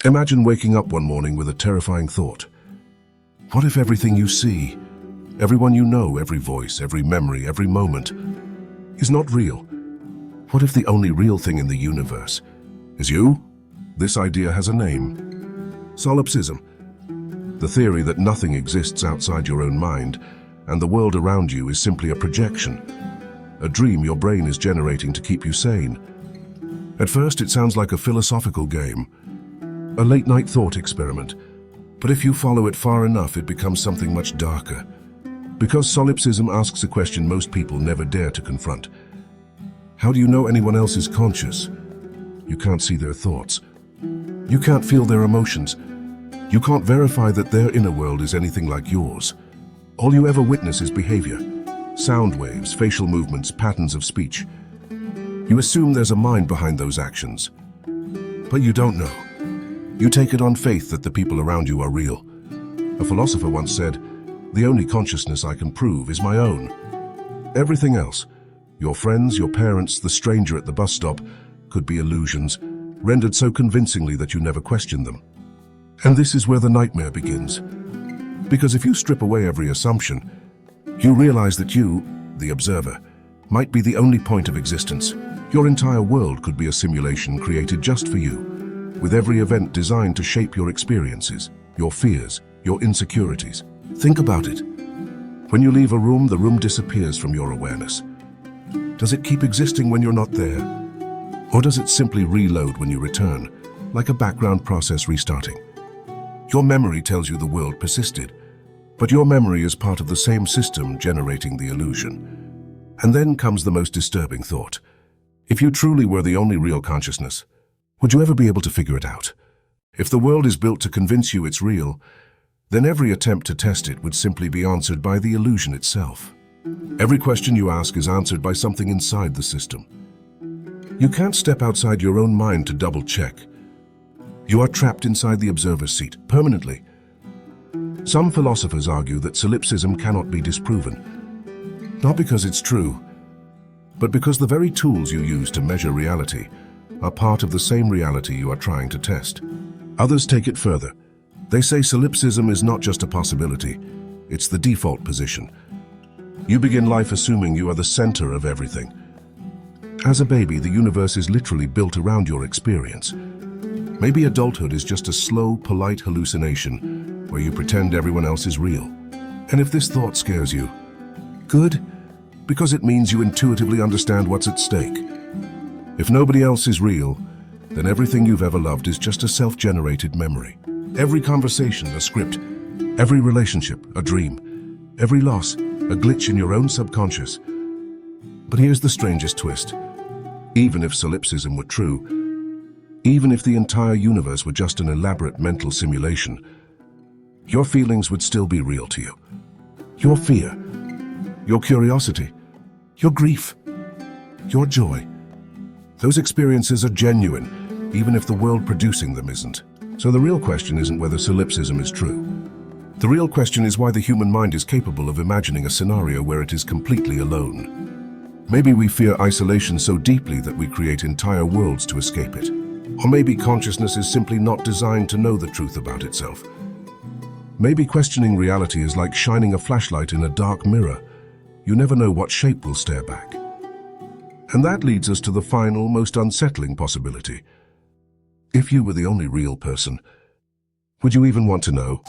Imagine waking up one morning with a terrifying thought. What if everything you see, everyone you know, every voice, every memory, every moment, is not real? What if the only real thing in the universe is you? This idea has a name. Solipsism. The theory that nothing exists outside your own mind and the world around you is simply a projection, a dream your brain is generating to keep you sane. At first, it sounds like a philosophical game, a late-night thought experiment. But if you follow it far enough, it becomes something much darker. Because solipsism asks a question most people never dare to confront. How do you know anyone else is conscious? You can't see their thoughts. You can't feel their emotions. You can't verify that their inner world is anything like yours. All you ever witness is behavior. Sound waves, facial movements, patterns of speech. You assume there's a mind behind those actions. But you don't know. You take it on faith that the people around you are real. A philosopher once said, "The only consciousness I can prove is my own." Everything else, your friends, your parents, the stranger at the bus stop, could be illusions, rendered so convincingly that you never question them. And this is where the nightmare begins. Because if you strip away every assumption, you realize that you, the observer, might be the only point of existence. Your entire world could be a simulation created just for you, with every event designed to shape your experiences, your fears, your insecurities. Think about it. When you leave a room, the room disappears from your awareness. Does it keep existing when you're not there? Or does it simply reload when you return, like a background process restarting? Your memory tells you the world persisted, but your memory is part of the same system generating the illusion. And then comes the most disturbing thought. If you truly were the only real consciousness, would you ever be able to figure it out? If the world is built to convince you it's real, then every attempt to test it would simply be answered by the illusion itself. Every question you ask is answered by something inside the system. You can't step outside your own mind to double-check. You are trapped inside the observer's seat, permanently. Some philosophers argue that solipsism cannot be disproven, not because it's true, but because the very tools you use to measure reality are part of the same reality you are trying to test. Others take it further. They say solipsism is not just a possibility, it's the default position. You begin life assuming you are the center of everything. As a baby, the universe is literally built around your experience. Maybe adulthood is just a slow, polite hallucination where you pretend everyone else is real. And if this thought scares you, good, because it means you intuitively understand what's at stake. If nobody else is real, then everything you've ever loved is just a self-generated memory. Every conversation, a script. Every relationship, a dream. Every loss, a glitch in your own subconscious. But here's the strangest twist. Even if solipsism were true, even if the entire universe were just an elaborate mental simulation, your feelings would still be real to you. Your fear, your curiosity, your grief, your joy. Those experiences are genuine, even if the world producing them isn't. So the real question isn't whether solipsism is true. The real question is why the human mind is capable of imagining a scenario where it is completely alone. Maybe we fear isolation so deeply that we create entire worlds to escape it. Or maybe consciousness is simply not designed to know the truth about itself. Maybe questioning reality is like shining a flashlight in a dark mirror. You never know what shape will stare back. And that leads us to the final, most unsettling possibility. If you were the only real person, would you even want to know?